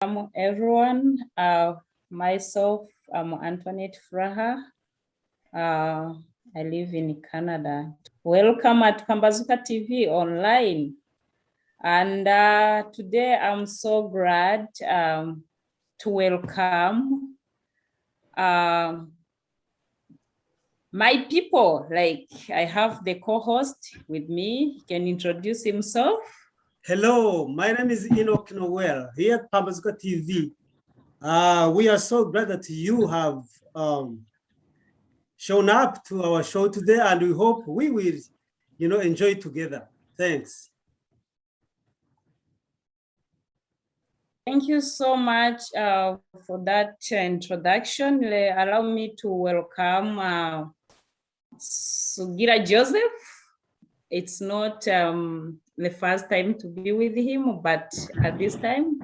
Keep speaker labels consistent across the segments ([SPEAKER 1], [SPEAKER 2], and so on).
[SPEAKER 1] Everyone. Myself, I'm Antoinette Fraha. I live in Canada. Welcome at Pambazuka TV online. And today I'm so glad to welcome my people. Like I have the co-host with me. He can introduce himself.
[SPEAKER 2] Hello, my name is Enoch Noel here at Pambazuka TV. We are so glad that you have shown up to our show today, and we hope we will, enjoy together. Thanks.
[SPEAKER 1] Thank you so much for that introduction. Allow me to welcome Sugira Joseph. It's not the first time to be with him, but at this time,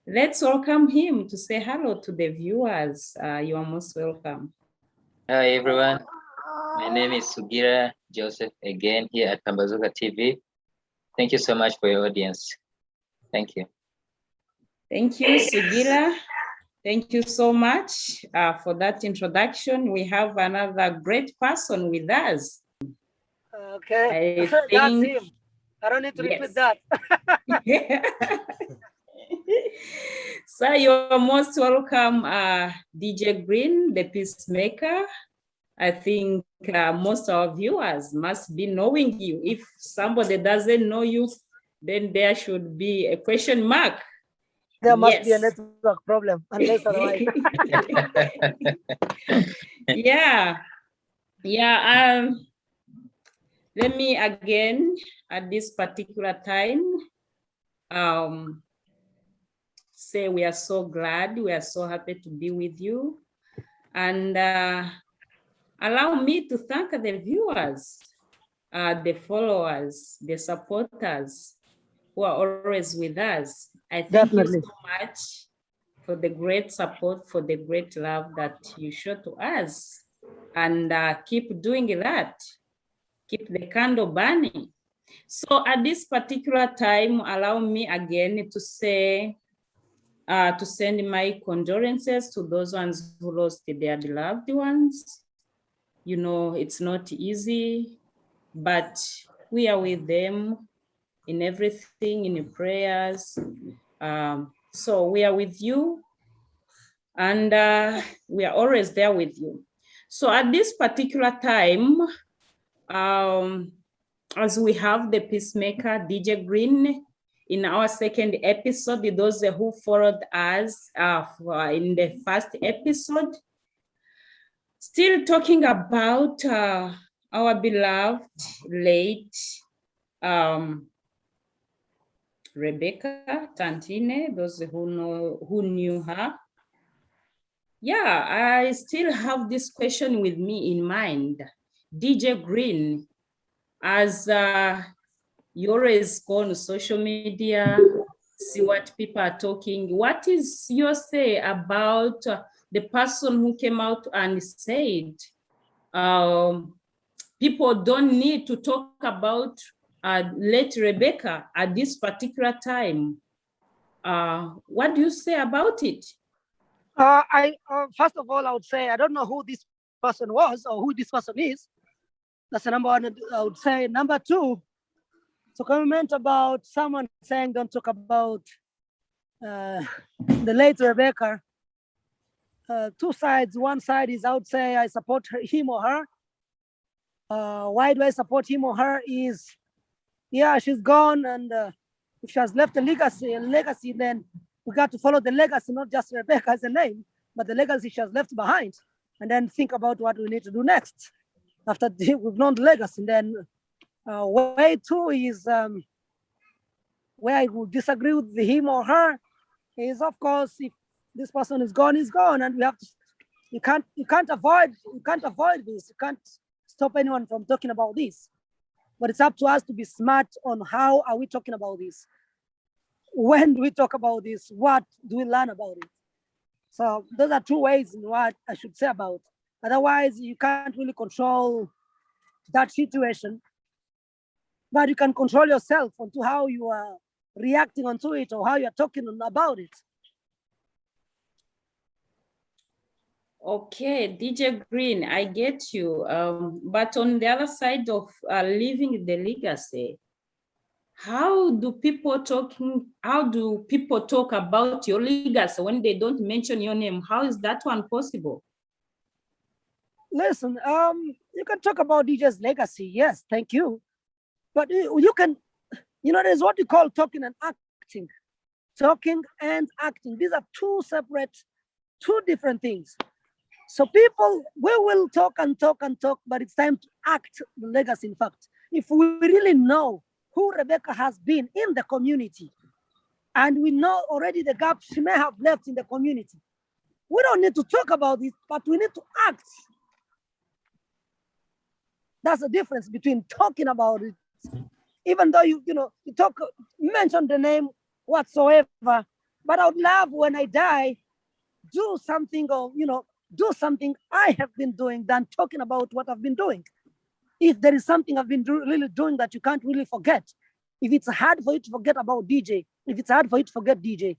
[SPEAKER 1] let's welcome him to say hello to the viewers. You are most welcome.
[SPEAKER 3] Hi everyone, my name is Sugira Joseph again here at Pambazuka TV. Thank you so much for your audience. Thank you.
[SPEAKER 1] Thank you, Sugira. Thank you so much for that introduction. We have another great person with us.
[SPEAKER 4] Okay, that's him. I don't need to repeat that.
[SPEAKER 1] So you're most welcome, DJ Grin, the peacemaker. I think most of our viewers must be knowing you. If somebody doesn't know you, then there should be a question mark.
[SPEAKER 4] There must be a network problem, unless otherwise.
[SPEAKER 1] Yeah. Let me again, at this particular time, say we are so glad, we are so happy to be with you. And allow me to thank the viewers, the followers, the supporters who are always with us. I thank you so much for the great support, for the great love that you show to us. And keep doing that. Keep the candle burning. So at this particular time, allow me again to say, to send my condolences to those ones who lost their beloved ones. You know, it's not easy, but we are with them in everything, in your prayers. So we are with you, and we are always there with you. So at this particular time, as we have the peacemaker, DJ Grin, in our second episode, those who followed us in the first episode, still talking about our beloved late Rebecca Tantine, those who knew her. Yeah, I still have this question with me in mind. DJ Grin, as you always go on social media, see what people are talking, what is your say about the person who came out and said people don't need to talk about late Rebecca at this particular time? What do you say about it?
[SPEAKER 4] First of all, I would say I don't know who this person was or who this person is. That's the number one. I would say number two, to comment about someone saying don't talk about the late Rebecca. Two sides. One side is I would say I support him or her. Why do I support him or her? Is yeah, she's gone, and if she has left a legacy, then we got to follow the legacy, not just Rebecca as a name, but the legacy she has left behind, and then think about what we need to do next after we've known the legacy. And then way two is where I would disagree with him or her is, of course, if this person is gone, and we have to. You can't avoid this. You can't stop anyone from talking about this. But it's up to us to be smart on how are we talking about this. When do we talk about this? What do we learn about it? So those are two ways in what I should say about it. Otherwise, you can't really control that situation, but you can control yourself onto how you are reacting onto it or how you're talking about it.
[SPEAKER 1] Okay, DJ Green, I get you. But on the other side of living the legacy, how do people talk about your legacy when they don't mention your name? How is that one possible?
[SPEAKER 4] Listen, you can talk about DJ's legacy. Yes, thank you. But you can, there's what you call talking and acting. Talking and acting. These are two different things. So people, we will talk and talk and talk, but it's time to act the legacy. In fact, if we really know who Rebecca has been in the community, and we know already the gap she may have left in the community, we don't need to talk about it, but we need to act. That's the difference between talking about it, even though you mention the name whatsoever. But I would love when I die, do something do something I have been doing than talking about what I've been doing. If there is something I've been really doing that you can't really forget, if it's hard for you to forget about DJ, if it's hard for you to forget DJ,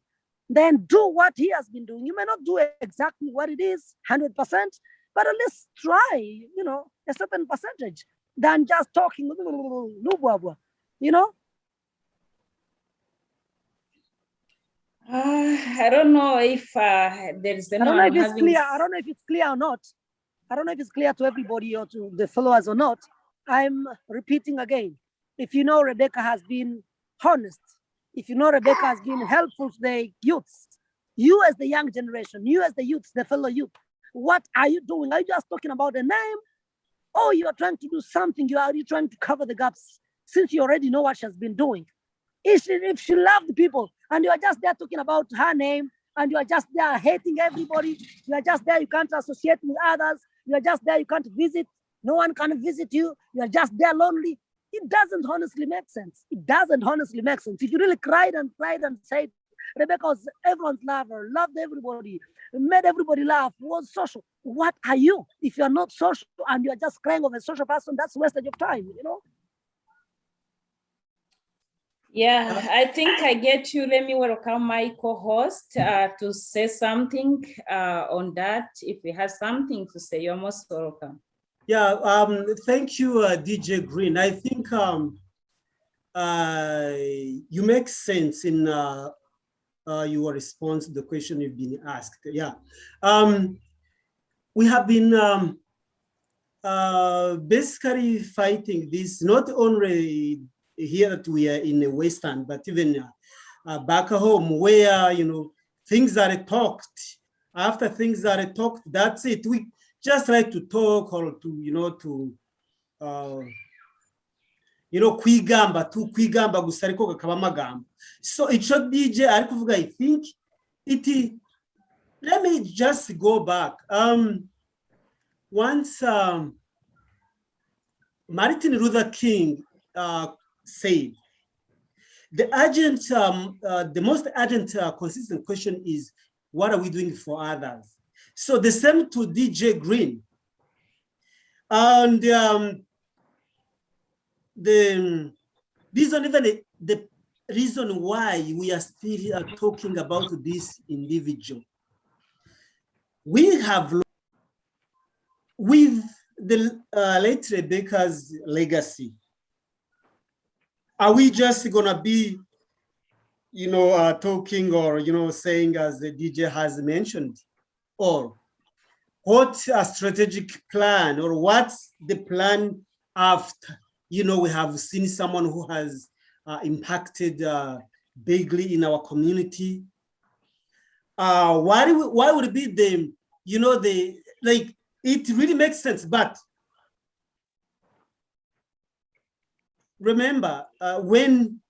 [SPEAKER 4] then do what he has been doing. You may not do exactly what it is 100%, but at least try, a certain percentage than just talking, you know?
[SPEAKER 1] I don't know if there's anyone
[SPEAKER 4] I don't know if it's
[SPEAKER 1] having...
[SPEAKER 4] clear. I don't know if it's clear or not. I don't know if it's clear to everybody or to the followers or not. I'm repeating again. If you know Rebecca has been honest, if you know Rebecca has been helpful to the youths, you as the young generation, you as the youths, the fellow youth, what are you doing? Are you just talking about a name? Or you are trying to do something? Are you trying to cover the gaps since you already know what she has been doing? If she loved people and you are just there talking about her name and you are just there hating everybody, you are just there, you can't associate with others, you are just there, you can't visit, no one can visit you, you are just there lonely. It doesn't honestly make sense. It doesn't honestly make sense. If you really cried and said, Rebecca was everyone's lover, loved everybody, made everybody laugh, was social. What are you? If you're not social and you're just crying of a social person, that's wastage of time,
[SPEAKER 1] Yeah, I think I get you. Let me welcome my co-host to say something on that. If he has something to say, you're most welcome.
[SPEAKER 2] Yeah, thank you, DJ Green. I think you make sense in your response to the question you've been asked. Yeah, we have been basically fighting this, not only here that we are in the Western, but even back home where, things are talked. After things are talked, that's it. We just like to talk or to, kwigamba gusa ariko kakaba amagambo. So ico DJ ari kuvuga, I think let me just go back. Once Martin Luther King said, the most urgent, consistent question is, what are we doing for others? So the same to DJ Green. And the reason why we are still talking about this individual, we have, with the late Rebecca's legacy, are we just gonna be, talking or, saying as the DJ has mentioned, or what's a strategic plan, or what's the plan after? We have seen someone who has impacted bigly in our community. Why would it be it really makes sense, but remember, when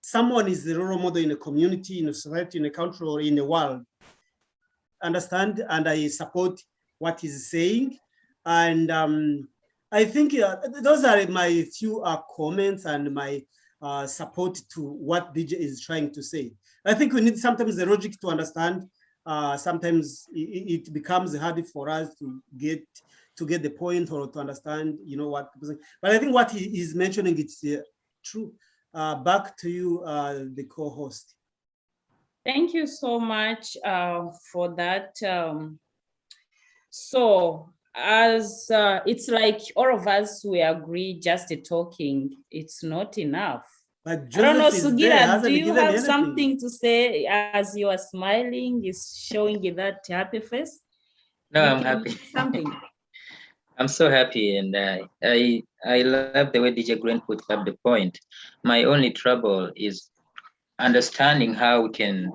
[SPEAKER 2] someone is the role model in a community, in a society, in a country, or in the world, understand, and I support what he's saying. And I think those are my few comments and my support to what DJ is trying to say. I think we need sometimes the logic to understand. Sometimes it becomes hard for us to get the point or to understand, what. But I think what he is mentioning, it's true. Back to you, the co-host.
[SPEAKER 1] Thank you so much for that. So as it's like all of us, we agree just talking, it's not enough.
[SPEAKER 2] But
[SPEAKER 1] I don't know,
[SPEAKER 2] Joseph is there,
[SPEAKER 1] Sugira, do
[SPEAKER 2] hasn't
[SPEAKER 1] you
[SPEAKER 2] given
[SPEAKER 1] have
[SPEAKER 2] anything.
[SPEAKER 1] something to say as you are smiling, is showing you that happy face?
[SPEAKER 3] No,
[SPEAKER 1] You
[SPEAKER 3] I'm
[SPEAKER 1] can
[SPEAKER 3] happy.
[SPEAKER 1] say something.
[SPEAKER 3] I'm so happy, and I love the way DJ Grin puts up the point. My only trouble is understanding how we can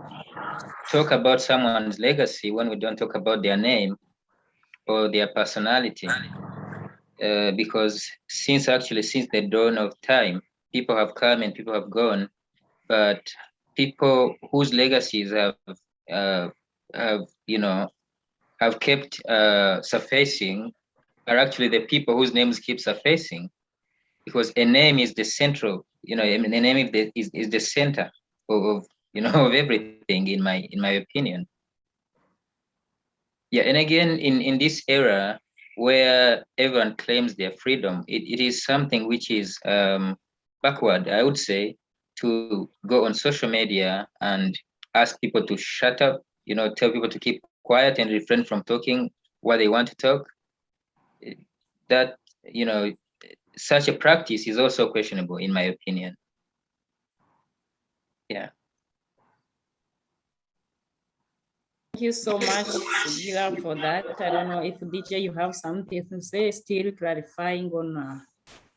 [SPEAKER 3] talk about someone's legacy when we don't talk about their name or their personality. Because since the dawn of time, people have come and people have gone, but people whose legacies uh, have have kept surfacing are actually the people whose names keep surfacing, because a name is the central, a name is the center of of everything in my opinion. Yeah, and again, in this era where everyone claims their freedom, it is something which is backward, I would say, to go on social media and ask people to shut up, tell people to keep quiet and refrain from talking what they want to talk. That, such a practice is also questionable, in my opinion. Yeah.
[SPEAKER 1] Thank you so much, Sugira, for that. I don't know if DJ, you have something to say, still clarifying on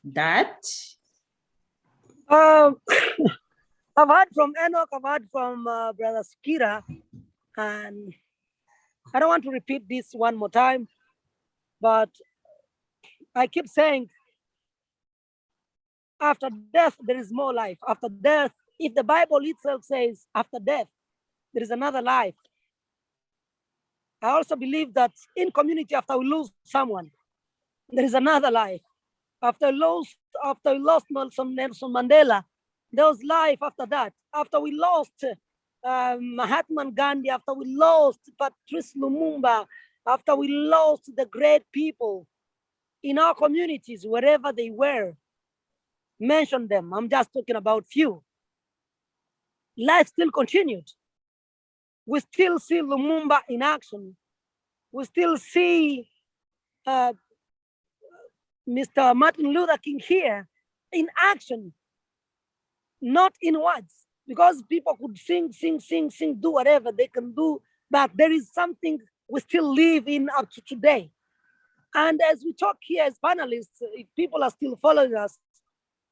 [SPEAKER 1] that.
[SPEAKER 4] I've heard from Enoch, I've heard from Brother Skira, and I don't want to repeat this one more time, but I keep saying, after death, there is more life. After death, if the Bible itself says after death, there is another life. I also believe that in community, after we lose someone, there is another life. After we lost Nelson Mandela, there was life after that. After we lost Mahatma Gandhi, after we lost Patrice Lumumba, after we lost the great people in our communities, wherever they were, mention them. I'm just talking about few. Life still continued. We still see Lumumba in action. We still see Mr. Martin Luther King here in action, not in words, because people could sing, do whatever they can do, but there is something we still live in up to today. And as we talk here as panelists, if people are still following us,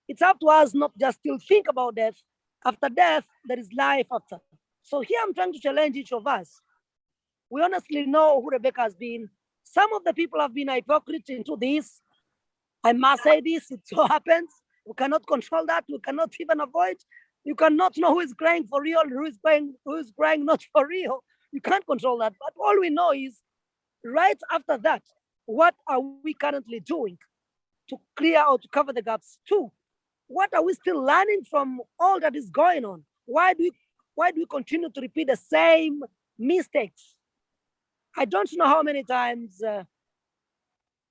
[SPEAKER 4] it's up to us not just still think about death. After death, there is life after. So here I'm trying to challenge each of us. We honestly know who Rebecca has been. Some of the people have been hypocrites into this. I must say this, it so happens. We cannot control that. We cannot even avoid. You cannot know who is crying for real, who is crying not for real. You can't control that. But all we know is right after that, what are we currently doing to clear or to cover the gaps? Two, what are we still learning from all that is going on? Why do we continue to repeat the same mistakes? I don't know how many times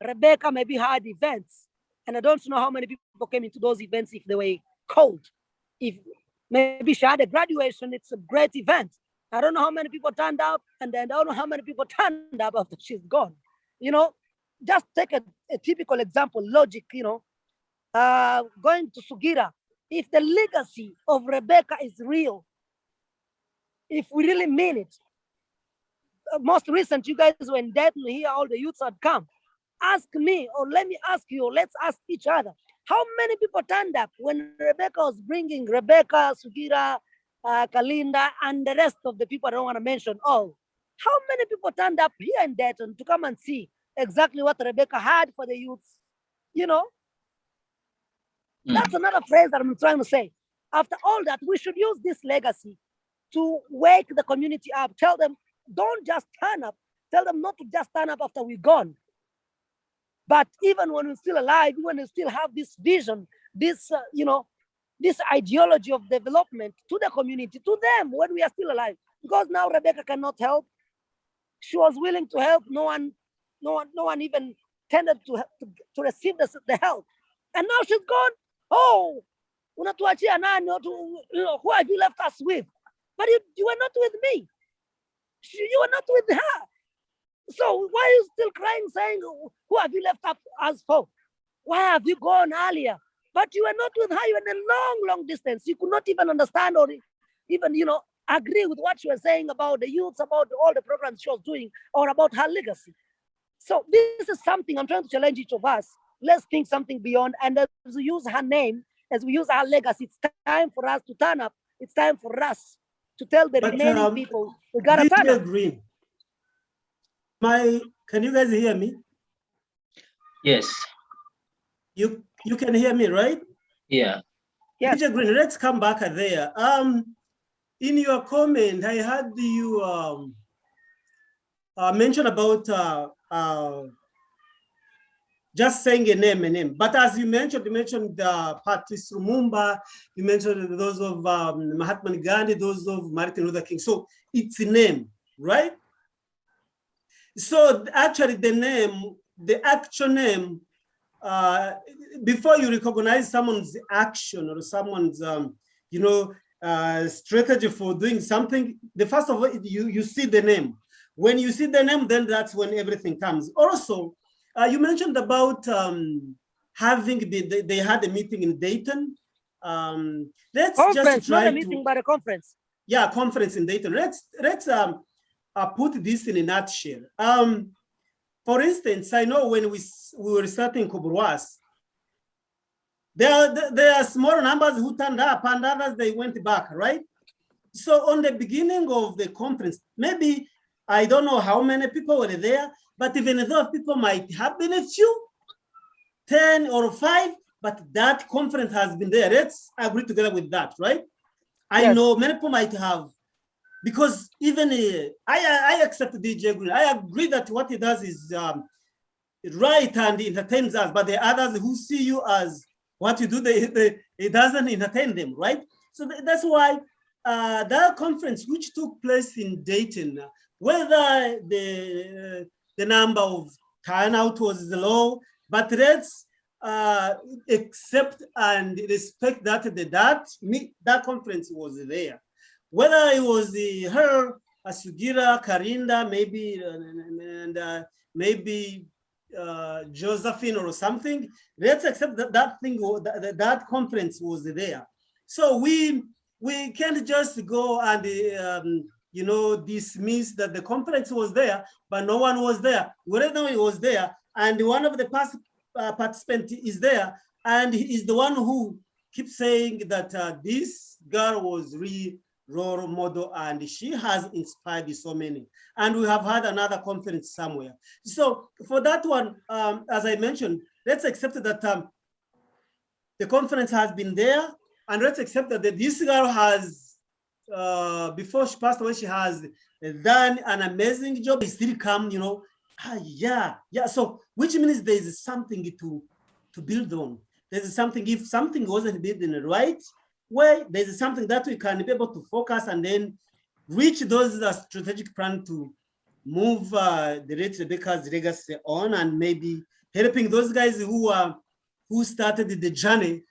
[SPEAKER 4] Rebecca maybe had events, and I don't know how many people came into those events if they were cold. If maybe she had a graduation, it's a great event. I don't know how many people turned up, and then I don't know how many people turned up after she's gone. Just take a typical example, logic, going to Sugira. If the legacy of Rebecca is real, if we really mean it, most recent, you guys were in Dayton here, all the youths had come. Ask me, or let me ask you, or let's ask each other. How many people turned up when Rebecca was bringing Rebecca, Sugira, Kalinda, and the rest of the people I don't want to mention all? How many people turned up here in Dayton to come and see exactly what Rebecca had for the youths? That's another phrase that I'm trying to say. After all that, we should use this legacy to wake the community up. Tell them, don't just turn up. Tell them not to just turn up after we're gone. But even when we're still alive, when we still have this vision, this ideology of development to the community, to them when we are still alive. Because now Rebecca cannot help. She was willing to help. No one even tended to receive the help. And now she's gone. Oh, unatuachia nani? Who have you left us with? But you were not with me. You were not with her. So why are you still crying, saying, who have you left us for? Why have you gone earlier? But you were not with her, you were in a long, long distance. You could not even understand or even, agree with what she was saying about the youths, about all the programs she was doing, or about her legacy. So this is something I'm trying to challenge each of us. Let's think something beyond. And as we use her name, as we use her legacy, it's time for us to turn up. It's time for us to tell the
[SPEAKER 2] But
[SPEAKER 4] remaining people, we gotta turn
[SPEAKER 2] DJ
[SPEAKER 4] up.
[SPEAKER 2] Green, can you guys hear me?
[SPEAKER 3] Yes.
[SPEAKER 2] You can hear me, right?
[SPEAKER 3] Yeah.
[SPEAKER 4] Yes.
[SPEAKER 2] DJ Green, let's come back there. In your comment, I heard you mention about just saying a name. But as you mentioned Patrice Lumumba, you mentioned those of Mahatma Gandhi, those of Martin Luther King. So it's a name, right? So actually the actual name, before you recognize someone's action or someone's, strategy for doing something, the first of all, you see the name. When you see the name, then that's when everything comes. Also, you mentioned about they had a meeting in Dayton. Let's
[SPEAKER 4] Conference,
[SPEAKER 2] just try
[SPEAKER 4] not a meeting, but a conference.
[SPEAKER 2] Yeah, conference in Dayton. Let's put this in a nutshell. For instance, I know when we were starting Kubruas, there are small numbers who turned up and others, they went back, right? So on the beginning of the conference, maybe, I don't know how many people were there, but even though people might have been a few, 10 or 5, but that conference has been there. Let's agree together with that, right? I know many people might have, because even I accept DJ Grin. I agree that what he does is right and entertains us, but the others who see you as what you do, it doesn't entertain them, right? So that's why that conference, which took place in Dayton, whether the number of turnout was low, but let's accept and respect that that conference was there. Whether it was her, Sugira, Karinda, maybe, and maybe Josephine or something, let's accept that that conference was there. So we can't just go and dismiss that the conference was there, but no one was there. Wherever it was there, and one of the participants is there, and he is the one who keeps saying that this girl was really role model and she has inspired so many. And we have had another conference somewhere. So for that one, as I mentioned, let's accept that the conference has been there, and let's accept that this girl has, before she passed away, she has done an amazing job. They still come, yeah. So which means there is something to build on. There's something, if something wasn't built in the right way, there's something that we can be able to focus and then reach those strategic plan to move the late Rebecca's legacy on, and maybe helping those guys who started the journey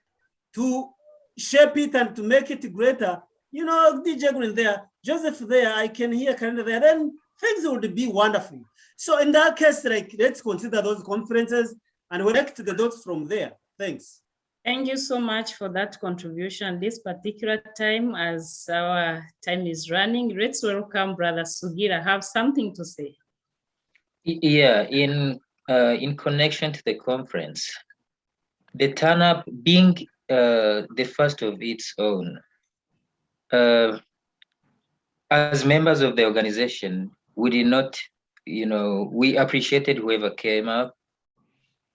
[SPEAKER 2] to shape it and to make it greater. DJ Grin there, Joseph there, I can hear Canada there, then things would be wonderful. So in that case, let's consider those conferences and we'll connect the dots from there. Thanks.
[SPEAKER 1] Thank you so much for that contribution. This particular time, as our time is running, let's welcome Brother Sugira. Have something to say.
[SPEAKER 3] Yeah, in connection to the conference, the turn up being the first of its own, as members of the organization, we did not, we appreciated whoever came up.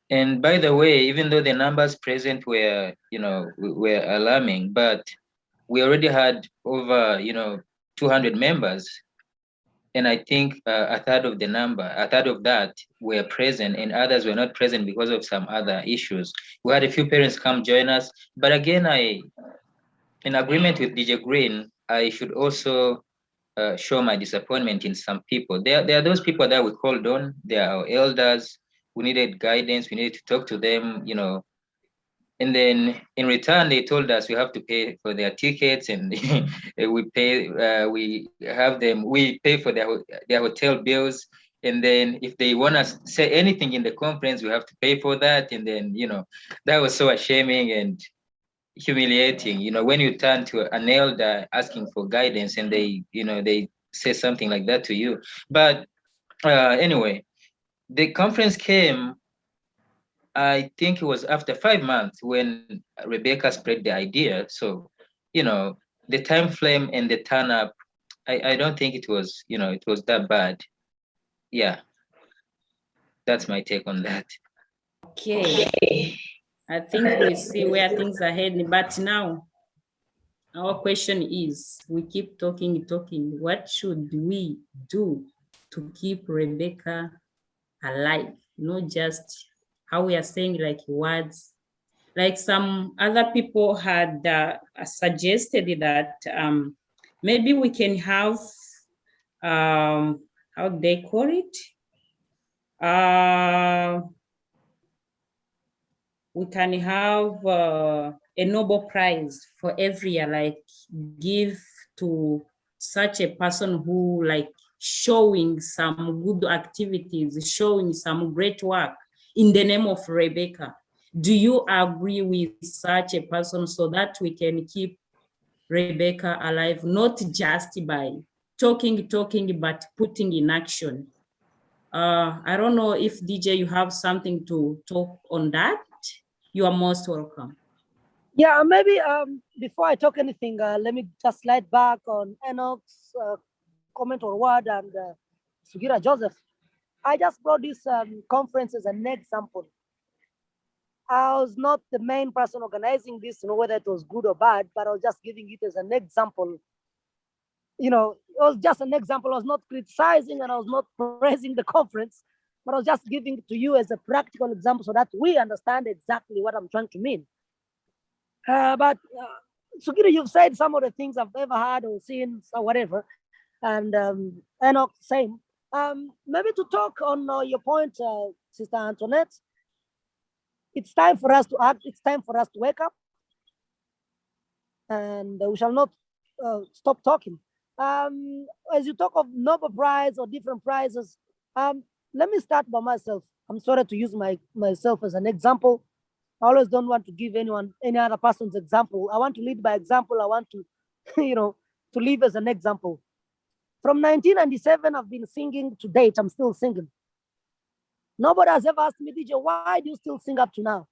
[SPEAKER 3] And by the way, even though the numbers present were, were alarming, but we already had over, 200 members. And I think a third of that were present, and others were not present because of some other issues. We had a few parents come join us. But again, in agreement with DJ Grin, I should also show my disappointment in some people. There are those people that we called on. They are our elders. We needed guidance. We needed to talk to them, And then in return, they told us we have to pay for their tickets, and we pay for their hotel bills. And then if they want to say anything in the conference, we have to pay for that. And then, that was so ashamed and humiliating, when you turn to an elder asking for guidance and they say something like that to you. But anyway, the conference came, I think it was after 5 months when Rebecca spread the idea. So, the time frame and the turn up, I don't think it was, it was that bad. Yeah, that's my take on that.
[SPEAKER 1] Okay. I think we see where things are heading, but now our question is, we keep talking, what should we do to keep Rebecca alive? Not just how we are saying like words. Like some other people had suggested that maybe we can have, how they call it? We can have a Nobel Prize for every year, like give to such a person who like showing some good activities, showing some great work in the name of Rebecca. Do you agree with such a person so that we can keep Rebecca alive, not just by talking, but putting in action? I don't know if DJ, you have something to talk on that. You are most welcome.
[SPEAKER 4] Yeah, maybe before I talk anything, let me just slide back on Enoch's comment or word and Sugira Joseph. I just brought this conference as an example. I was not the main person organizing this, whether it was good or bad, but I was just giving it as an example. It was just an example. I was not criticizing and I was not praising the conference, but I was just giving it to you as a practical example so that we understand exactly what I'm trying to mean. But Sukira, you've said some of the things I've ever heard or seen or whatever, and Enoch, same. Maybe to talk on your point, Sister Antoinette, it's time for us to act. It's time for us to wake up, and we shall not stop talking. As you talk of Nobel Prize or different prizes, let me start by myself. I'm sorry to use myself as an example. I always don't want to give any other person's example. I want to lead by example. I want to, to live as an example. From 1997, I've been singing to date. I'm still singing. Nobody has ever asked me, DJ, why do you still sing up to now?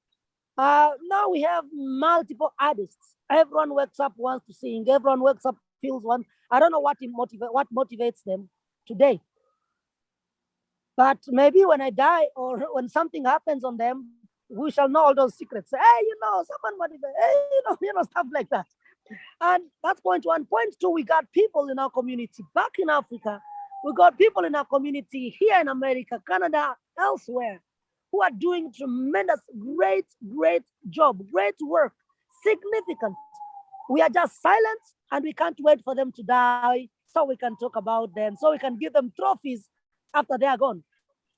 [SPEAKER 4] Now we have multiple artists. Everyone wakes up, wants to sing. Everyone wakes up, feels one. I don't know what motivates them today. But maybe when I die or when something happens on them, we shall know all those secrets. Hey, someone motivated. Hey, stuff like that. And that's point one. Point two, we got people in our community back in Africa. We got people in our community here in America, Canada, elsewhere, who are doing tremendous, great job, great work, significant. We are just silent and we can't wait for them to die so we can talk about them, so we can give them trophies after they are gone.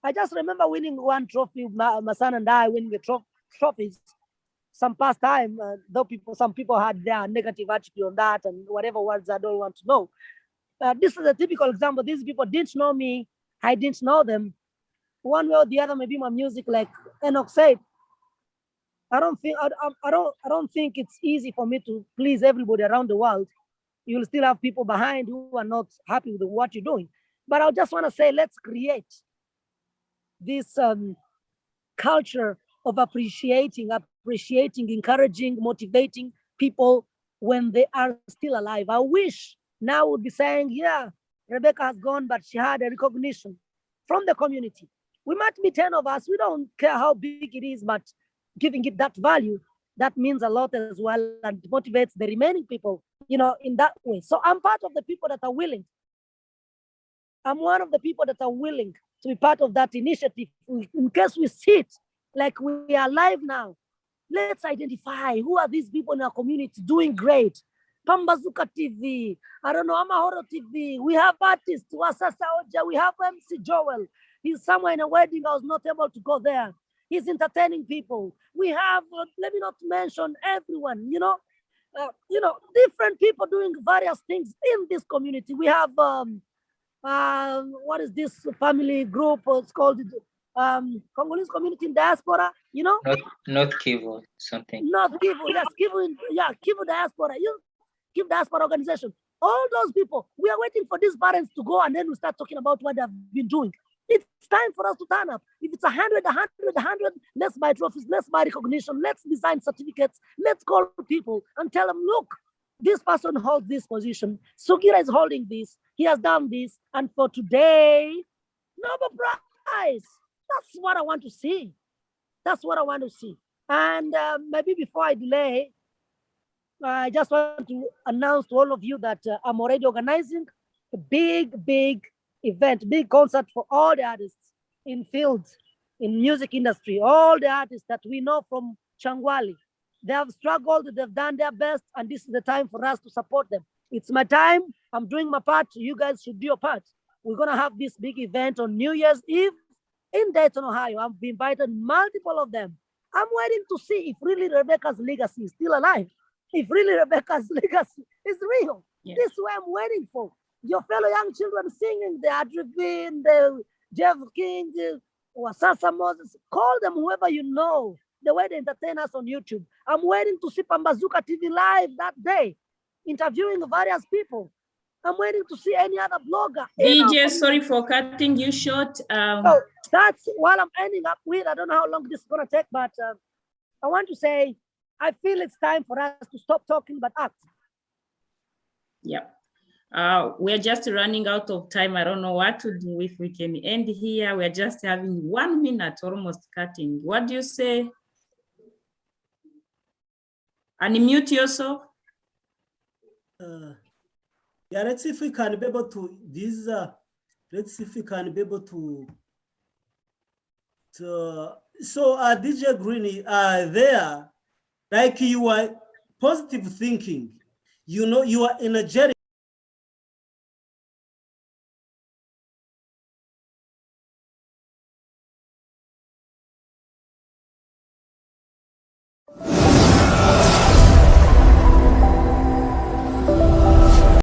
[SPEAKER 4] I just remember winning one trophy, my son and I winning the trophies some past time, though some people had their negative attitude on that and whatever words I don't want to know. This is a typical example. These people didn't know me. I didn't know them. One way or the other, maybe my music, like Enoch said, I don't think it's easy for me to please everybody around the world. You'll still have people behind who are not happy with what you're doing. But I just want to say, let's create this culture of appreciating, encouraging, motivating people when they are still alive. I wish now would be saying, yeah, Rebecca has gone, but she had a recognition from the community. We might be 10 of us. We don't care how big it is, but giving it that value, that means a lot as well and motivates the remaining people, in that way. So I'm part of the people that are willing. I'm one of the people that are willing to be part of that initiative. In case we sit like we are live now, let's identify who are these people in our community doing great. Pambazuka TV, I don't know, Amahoro TV. We have artists, Wasasa Oja, we have MC Joel. He's somewhere in a wedding. I was not able to go there. He's entertaining people. We have, let me not mention everyone, different people doing various things in this community. We have what is this family group? It's called Congolese community in diaspora. You know,
[SPEAKER 3] Not Kivu, something.
[SPEAKER 4] not Kivu. Yes, Kivu. Yeah, Kivu diaspora. You Kivu diaspora organization. All those people. We are waiting for these parents to go, and then we start talking about what they have been doing. It's time for us to turn up. If it's 100, let's buy trophies, let's buy recognition, let's design certificates, let's call people and tell them, look, this person holds this position. Sugira is holding this. He has done this. And for today, Nobel Prize. That's what I want to see. That's what I want to see. And maybe before I delay, I just want to announce to all of you that I'm already organizing a big event, big concert for all the artists in fields, in music industry, all the artists that we know from Changwali. They have struggled, they've done their best, and this is the time for us to support them. It's my time. I'm doing my part. You guys should do your part. We're going to have this big event on New Year's Eve in Dayton, Ohio. I've invited multiple of them. I'm waiting to see if really Rebecca's legacy is still alive. If really Rebecca's legacy is real. Yes. This is what I'm waiting for. Your fellow young children singing, the Adrivin, the Jeff King, the Wasasa Moses, call them whoever you know, the way they entertain us on YouTube. I'm waiting to see Pambazuka TV live that day, interviewing various people. I'm waiting to see any other blogger.
[SPEAKER 1] DJ, sorry for cutting you short.
[SPEAKER 4] So that's what I'm ending up with. I don't know how long this is going to take, but I want to say, I feel it's time for us to stop talking, but act.
[SPEAKER 1] Yeah. We're just running out of time. I don't know what to do if we can end here. We're just having 1 minute, almost cutting. What do you say? Unmute yourself.
[SPEAKER 2] Yeah, let's see if we can be able to this. Let's see if we can be able to. So, DJ Grin, there, like you are positive thinking. You know, you are energetic.